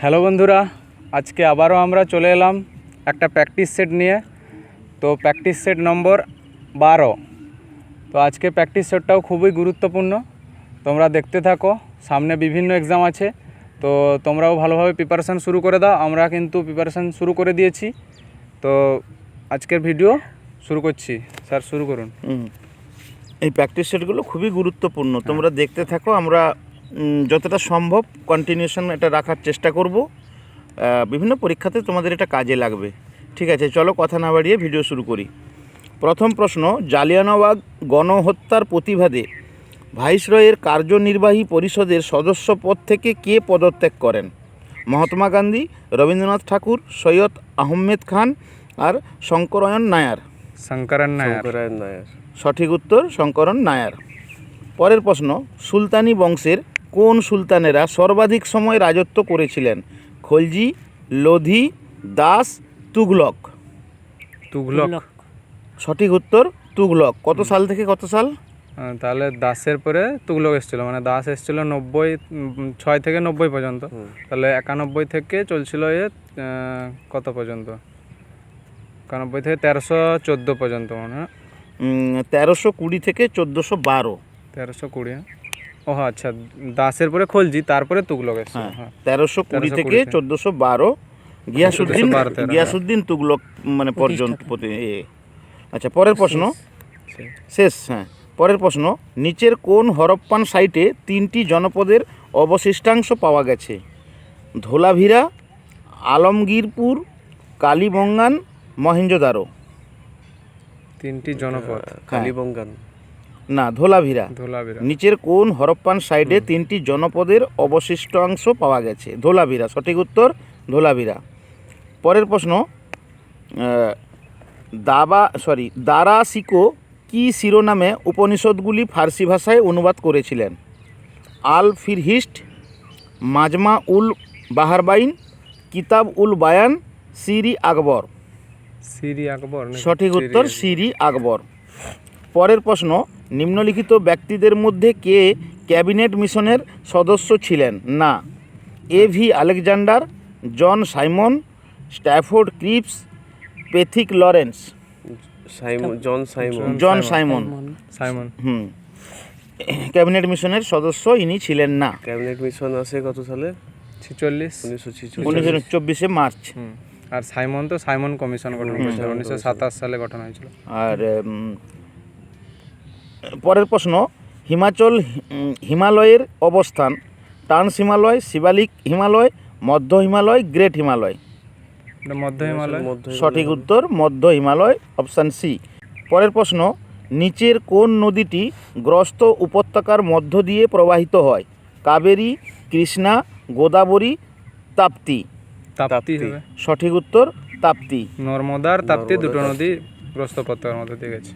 Hello বন্ধুরা, আজকে আবারও আমরা চলে এলাম একটা প্র্যাকটিস সেট নিয়ে। তো প্র্যাকটিস সেট নম্বর 12। তো আজকে প্র্যাকটিস সেটটাও খুবই গুরুত্বপূর্ণ, তোমরা দেখতে থাকো। সামনে বিভিন্ন এক্সাম আছে, তো তোমরাও ভালোভাবে প্রিপারেশান শুরু করে দাও। আমরা কিন্তু প্রিপারেশান শুরু করে দিয়েছি। তো আজকের ভিডিও শুরু করছি। স্যার শুরু করুন। এই প্র্যাকটিস সেটগুলো খুবই গুরুত্বপূর্ণ, তোমরা দেখতে থাকো। আমরা যতটা সম্ভব কন্টিনিউশন এটা রাখার চেষ্টা করব। বিভিন্ন পরীক্ষাতে তোমাদের এটা কাজে লাগবে। ঠিক আছে, চলো কথা না বাড়িয়ে ভিডিও শুরু করি। প্রথম প্রশ্ন, জালিয়ানওয়ালাবাগ গণহত্যার প্রতিবাদে ভাইসরয়ের কার্যনির্বাহী পরিষদের সদস্য পদ থেকে কে পদত্যাগ করেন? মহাত্মা গান্ধী, রবীন্দ্রনাথ ঠাকুর, সৈয়দ আহমেদ খান আর শঙ্করয়ন নায়ার। শঙ্করন নায়ার। সঠিক উত্তর শঙ্করন নায়ার। পরের প্রশ্ন, সুলতানি বংশের কোন সুলতানেরা সর্বাধিক সময় রাজত্ব করেছিলেন? খলজি, লোধি, দাস, তুগলক। তুগলক। সঠিক উত্তর তুগলক। কত সাল থেকে কত সাল? তাহলে দাসের পরে তুগলক এসেছিলো, মানে দাস এসেছিলো 96 থেকে 90 পর্যন্ত। তাহলে 91 থেকে চলছিল কত পর্যন্ত? 91 থেকে 1314 পর্যন্ত মনে হয়। 1320 থেকে 1412। 1320। ও আচ্ছা, দাসের পরে খলজি, তারপরে তুগলক এসেছিল। হ্যাঁ, 1320 থেকে 1412 গিয়াসুদ্দিন তুগলক মানে পর্যন্ত। আচ্ছা, পরের প্রশ্ন শেষ। হ্যাঁ, পরের প্রশ্ন, নিচের কোন হরপ্পান সাইটে 3টি জনপদের অবশিষ্টাংশ পাওয়া গেছে? ধোলাভিরা, আলমগীরপুর, কালীবঙ্গান, মহেঞ্জোদারো। 3টি জনপদ। কালীবঙ্গান না, ধোলাভিরা। নিচের কোন হরপ্পান সাইডে 3টি জনপদের অবশিষ্টাংশ পাওয়া গেছে? ধোলাভিরা। সঠিক উত্তর ধোলাভিরা। পরের প্রশ্ন, দারা শিকো কি শিরোনামে উপনিষদগুলি ফার্সি ভাষায় অনুবাদ করেছিলেন? আল ফিরহিস্ট, মাজমা উল বাহারবাইন, কিতাব উল বায়ান, সিরি আকবর। সঠিক উত্তর সিরি আকবর। পরের প্রশ্ন, নিম্নলিখিত ব্যক্তিদের মধ্যে কে ক্যাবিনেট মিশনের সদস্য ছিলেন না? A V Alexander, John Simon, Stafford Cripps, Pethick Lawrence. John Simon. Cabinet মিশনের সদস্য ইনি ছিলেন না। ক্যাবিনেট মিশন আসে কত সালে? 1924 মার্চ। আর সাইমন তো সাইমন কমিশন গঠন করেছিল 1927 সালে গঠন হয়েছিল। আর পরের প্রশ্ন, হিমালয়ের অবস্থান ট্রান্স হিমালয়, শিবালিক হিমালয়, মধ্য হিমালয়, গ্রেট হিমালয়। মধ্য হিমালয়। সঠিক উত্তর মধ্য হিমালয়, অপশান সি। পরের প্রশ্ন, নিচের কোন নদীটি গ্রস্ত উপত্যকার মধ্য দিয়ে প্রবাহিত হয়? কাবেরী, কৃষ্ণা, গোদাবরী, তাপ্তি। সঠিক উত্তর তাপ্তি। নর্মদা আর তাপ্তি দুটো নদী গ্রস্ত উপত্যকার মধ্যে দিয়ে গেছে।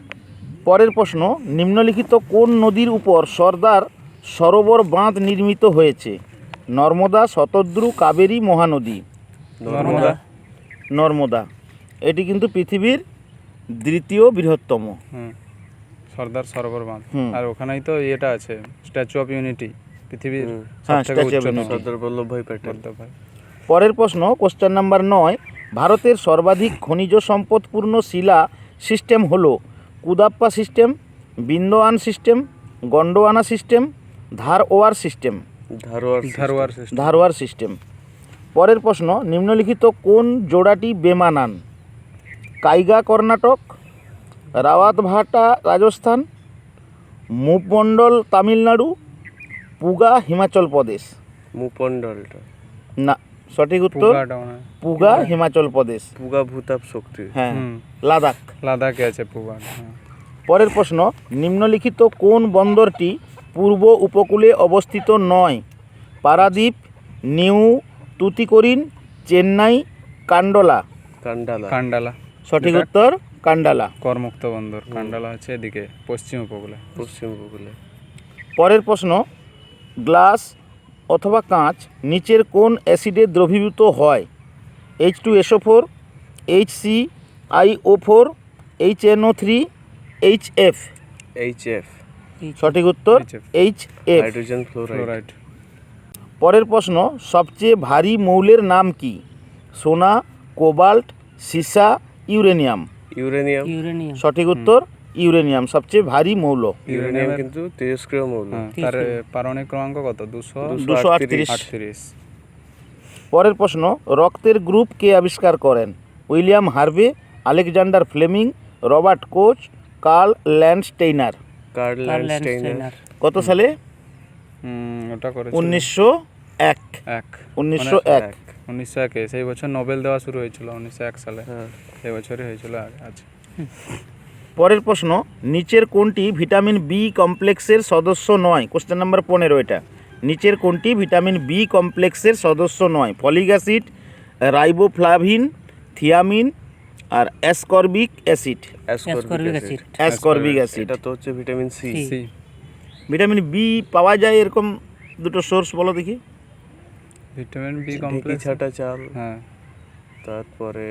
পরের প্রশ্ন, নিম্নলিখিত কোন নদীর উপর সর্দার সরোবর বাঁধ নির্মিত হয়েছে? নর্মদা, শতদ্রু, কাবেরী, মহানদী। নর্মদা। এটি কিন্তু পৃথিবীর দ্বিতীয় বৃহত্তম সর্দার সরোবর বাঁধ। আর ওখানেই তো এটা আছে, স্ট্যাচু অফ ইউনিটি, পৃথিবীর সর্দার বল্লভভাই প্যাটেল। পরের প্রশ্ন, কোশ্চেন নাম্বার 9, ভারতের সর্বাধিক খনিজ সম্পদপূর্ণ শিলা সিস্টেম হলো Cuddapah system, Vindhyan system, Gondwana system, Dharwar system. Dharwar system. পরের প্রশ্ন, নিম্নলিখিত কোন জোড়াটি বেমানান? কাইগা কর্ণাটক, রাওয়াতভাটা রাজস্থান, মুপমণ্ডল তামিলনাড়ু, পুগা হিমাচল প্রদেশ। মুপমণ্ডলটা না, সঠিক উত্তর পুগা হিমাচল প্রদেশ। পুগা ভূতাপ শক্তি। হ্যাঁ, লাদাখে আছে পুগা। পরের প্রশ্ন, নিম্নলিখিত কোন বন্দরটি পূর্ব উপকূলে অবস্থিত নয়? পারাদ্বীপ, নিউ তুতিকোরিন, চেন্নাই, কান্ডালা। সঠিক উত্তর কান্ডালা। করমুক্ত বন্দর কান্ডালা আছে এদিকে পশ্চিম উপকূলে। পরের প্রশ্ন, গ্লাস অথবা কাঁচ নিচের কোন অ্যাসিডে দ্রবীভূত হয়? H2SO4, HClO4, HNO3, HF। সঠিক উত্তর HF। Hydrogen fluoride. পরের প্রশ্ন, সবচেয়ে ভারী মৌলের নাম কি? সোনা, কোবাল্ট, সীসা, ইউরেনিয়াম। ইউরেনিয়াম। ইউরেনিয়াম। সঠিক উত্তর ইউরেনিয়াম সবচেয়ে ভারী মৌল। ইউরেনিয়াম কিন্তু তেজস্ক্রিয় মৌল। হ্যাঁ, তার পারমাণবিক ক্রমাঙ্ক কত? 238। 238। পরের প্রশ্ন, রক্তের গ্রুপ কে আবিষ্কার করেন? William Harvey, Alexander Fleming, Robert Koch, Karl Landsteiner. Karl Karl Landsteiner. Landsteiner. কত সালে? ওটা করেছিল 1901। 1901। 1901 সেই বছর নোবেল দেওয়া শুরু হয়েছিল 1901 সালে। হ্যাঁ। এই বছরই হয়েছিল আচ্ছা। পরের প্রশ্ন, নিচের কোনটি ভিটামিন বি কমপ্লেক্সের সদস্য নয়? কোশ্চেন নাম্বার 15 এটা। নিচের কোনটি ভিটামিন বি কমপ্লেক্সের সদস্য নয়? ফলিক অ্যাসিড, রাইবোফ্লাভিন, থিয়ামিন আর ascorbic acid. Ascorbic acid. Ascorbic acid. এটা তো হচ্ছে vitamin C. C. Vitamin B পাওয়া যায় এরকম দুটো সোর্স বলো দেখি। ভিটামিন বি ঢেঁকি কমপ্লেক্স। ছাটা চাল, হ্যাঁ, তারপরে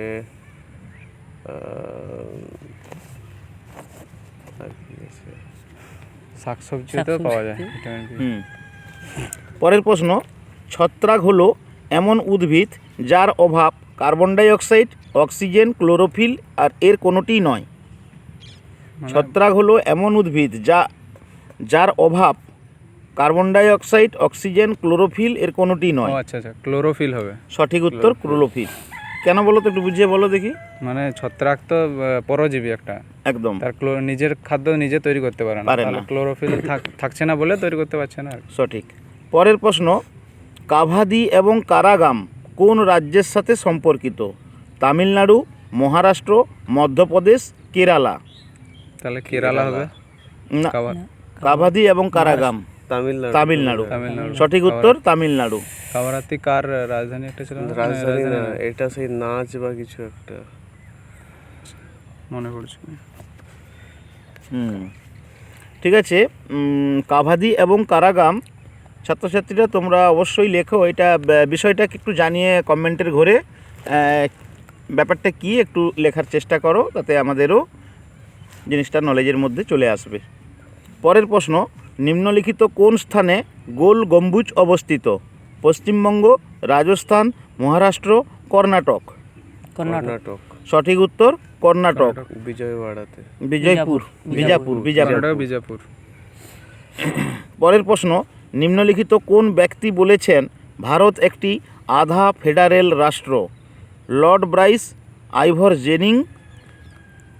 আর কি আছে? শাকসবজিতেও পাওয়া যায় ভিটামিন বি। পরের প্রশ্ন, ছত্রাক হলো এমন উদ্ভিদ যার অভাব carbon die oxide, oxygen, chlorophyll আর এর কোনোটিই নয়। ছত্রাক হলো এমন উদ্ভিদ যার অভাব carbon die oxide, oxygen, chlorophyll এর কোনোটিই ও নয়। আচ্ছা আচ্ছা, ক্লোরোফিল হবে। সঠিক উত্তর ক্লোরোফিল। কেন বলো তো, একটু বুঝিয়ে বলো দেখি। মানে ছত্রাক তো পরজীবী একটা, একদম তার নিজের খাদ্য নিজে তৈরি করতে পারে না, পারে তাহলে না। ক্লোরোফিল থাকছে না বলে তৈরি করতে পারছে না আর কি। সঠিক। পরের প্রশ্ন, কাভাদি এবং কারাগাম কোন রাজ্যের সাথে সম্পর্কিত? তামিলনাড়ু, মহারাষ্ট্র, মধ্যপ্রদেশ, কেরালা। তাহলে কেরালা হবে। না, কাভার কাভাদি এবং কারাগাম তামিলনাড়ু। তামিলনাড়ু। তামিলনাড়ু। সঠিক উত্তর তামিলনাড়ু। কাভারাতি কার রাজধানী একটা ছিল না? রাজধানী না, না, এটা সেই নাচ বা কিছু একটা। মনে পড়ছে না। ঠিক আছে। কাভাদি এবং কারাগাম, ছাত্রছাত্রীরা তোমরা অবশ্যই লেখো এটা, বিষয়টাকে একটু জানিয়ে কমেন্টের ঘরে ব্যাপারটা কি একটু লেখার চেষ্টা করো, তাতে আমাদেরও জিনিসটা নলেজের মধ্যে চলে আসবে। পরের প্রশ্ন, নিম্নলিখিত কোন স্থানে গোল গম্বুজ অবস্থিত? পশ্চিমবঙ্গ, রাজস্থান, মহারাষ্ট্র, কর্ণাটক। কর্ণাটক। সঠিক উত্তর কর্ণাটক। বিজয়ওয়াড়াতে। বিজয়পুর, বিজাপুর, বিজাপুর। কর্ণাটক, বিজাপুর। পরের প্রশ্ন, নিম্নলিখিত কোন ব্যক্তি বলেছেন ভারত একটি আধা ফেডারেল রাষ্ট্র? Lord Bryce, Ivor Jenning,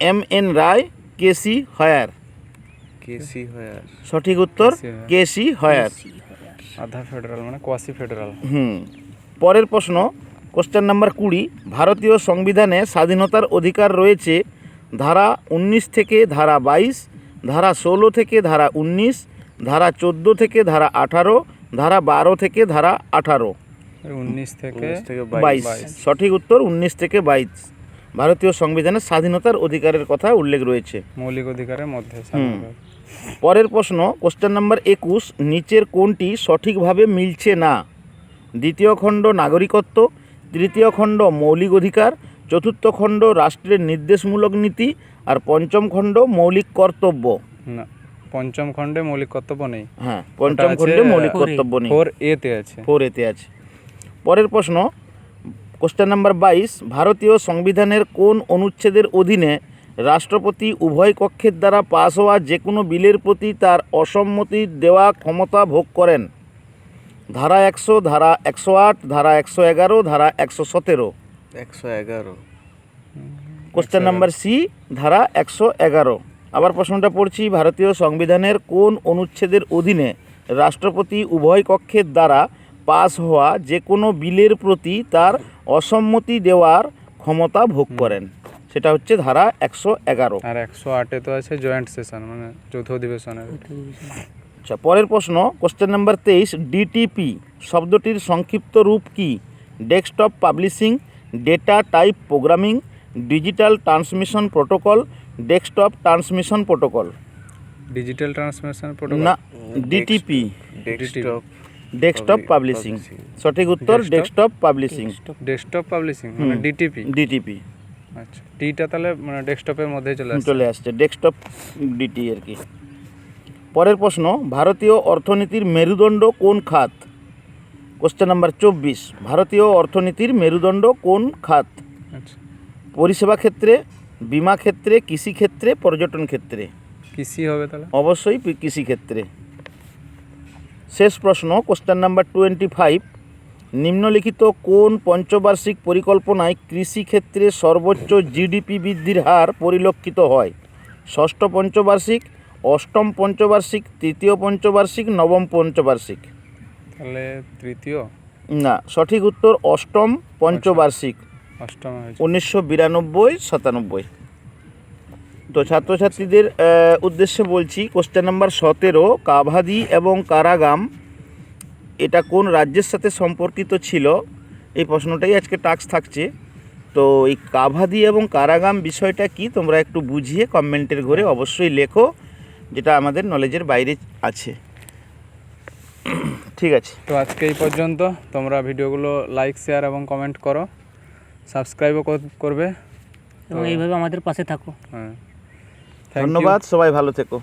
M N. Roy, K C. Wheare. K C হয়ার। সঠিক উত্তর কে.সি. হয়ার। আধা ফেডারাল মানে কোয়াসি ফেডারাল। পরের প্রশ্ন, কোশ্চেন নাম্বার 20, ভারতীয় সংবিধানে স্বাধীনতার অধিকার রয়েছে ধারা 19 থেকে ধারা 22, ধারা 16 থেকে ধারা 19, ধারা 14 থেকে ধারা 18, ধারা 12 থেকে ধারা 18। 19 থেকে 22। সঠিক উত্তর 19 থেকে 22। ভারতীয় সংবিধানে স্বাধীনতার অধিকারের কথা উল্লেখ রয়েছে। মৌলিক অধিকারের মধ্যে স্বাধীনতা। পরের প্রশ্ন, কোশ্চেন নাম্বার 21, নিচের কোনটি সঠিকভাবে মিলছে না? দ্বিতীয় খণ্ড নাগরিকত্ব, তৃতীয় খণ্ড মৌলিক অধিকার, চতুর্থ খণ্ড রাষ্ট্রের নির্দেশমূলক নীতি আর পঞ্চম খণ্ড মৌলিক কর্তব্য। না, পঞ্চম খণ্ডে মৌলিক কর্তব্য নেই। হ্যাঁ, পঞ্চম খণ্ডে মৌলিক কর্তব্য নেই। 4A তে আছে। 4A তে আছে। পরের প্রশ্ন, কোশ্চেন নাম্বার 22, ভারতীয় সংবিধানের কোন অনুচ্ছেদের অধীনে রাষ্ট্রপতি উভয় কক্ষের দ্বারা পাস হওয়া যে কোনো বিলের প্রতি তার অসম্মতি দেওয়া ক্ষমতা ভোগ করেন? ধারা 100, ধারা 108, ধারা 111, ধারা 117। 111। কোশ্চেন নাম্বার সি, ধারা 111। আবার প্রশ্নটা পড়ছি, ভারতীয় সংবিধানের কোন অনুচ্ছেদের অধীনে রাষ্ট্রপতি উভয় কক্ষের দ্বারা পাস হওয়া যে কোনো বিলের প্রতি তার অসম্মতি দেওয়ার ক্ষমতা ভোগ করেন? সেটা হচ্ছে ধারা 111। আর 108 তো আছে জয়েন্ট সেশন মানে যৌথ অধিবেশনের। আচ্ছা, পরের প্রশ্ন, কোশ্চেন নাম্বার 23, ডিটিপি শব্দটির সংক্ষিপ্ত রূপ কি? Desktop publishing, data type programming, digital transmission protocol, desktop transmission protocol. Digital transmission protocol. না, ডিটিপি ডেস্কটপ পাবলিশিং। সঠিক উত্তর ডেস্কটপ পাবলিশিং। ডেস্কটপ পাবলিশিং মানে ডিটিপি। ডিটিপি। আচ্ছা, টিটা তাহলে মানে ডেস্কটপের মধ্যে চলে আসছে, ডেস্কটপ ডিটি আর কি। পরের প্রশ্ন, ভারতীয় অর্থনীতির মেরুদণ্ড কোন খাত? কোশ্চেন নাম্বার 24, ভারতীয় অর্থনীতির মেরুদণ্ড কোন খাত? আচ্ছা, পরিষেবা ক্ষেত্রে, বিমা ক্ষেত্রে, কৃষি ক্ষেত্রে, পর্যটন ক্ষেত্রে? কৃষি হবে তাহলে। অবশ্যই কৃষি ক্ষেত্রে। শেষ প্রশ্ন, কোশ্চেন নাম্বার 25, নিম্নলিখিত কোন পঞ্চবার্ষিক পরিকল্পনায় কৃষি ক্ষেত্রে সর্বোচ্চ জিডিপি বৃদ্ধির হার পরিলক্ষিত হয়? ষষ্ঠ পঞ্চবার্ষিক, অষ্টম পঞ্চবার্ষিক, তৃতীয় পঞ্চবার্ষিক, নবম পঞ্চবার্ষিক? তাহলে তৃতীয়। না, সঠিক উত্তর অষ্টম পঞ্চবার্ষিক, অষ্টম হয়েছে। 1992-97। তো ছাত্রছাত্রীদের উদ্দেশ্যে বলছি, কোশ্চেন নাম্বার 17, কাভাদি এবং কারাগাম এটা কোন রাজ্যের সাথে সম্পর্কিত ছিল? এই প্রশ্নটাই আজকে টাস্ক থাকছে। তো এই কাভাদি এবং কারাগাম বিষয়টা কি তোমরা একটু বুঝিয়ে কমেন্টের ঘরে অবশ্যই লেখো, যেটা আমাদের নলেজের বাইরে আছে। ঠিক আছে, তো আজকে এই পর্যন্ত। তোমরা ভিডিওগুলো লাইক, শেয়ার এবং কমেন্ট করো, সাবস্ক্রাইবও করবে এবং এইভাবে আমাদের পাশে থাকো। হ্যাঁ, থ্যাংক ইউ। ধন্যবাদ, সবাই ভালো থেকো।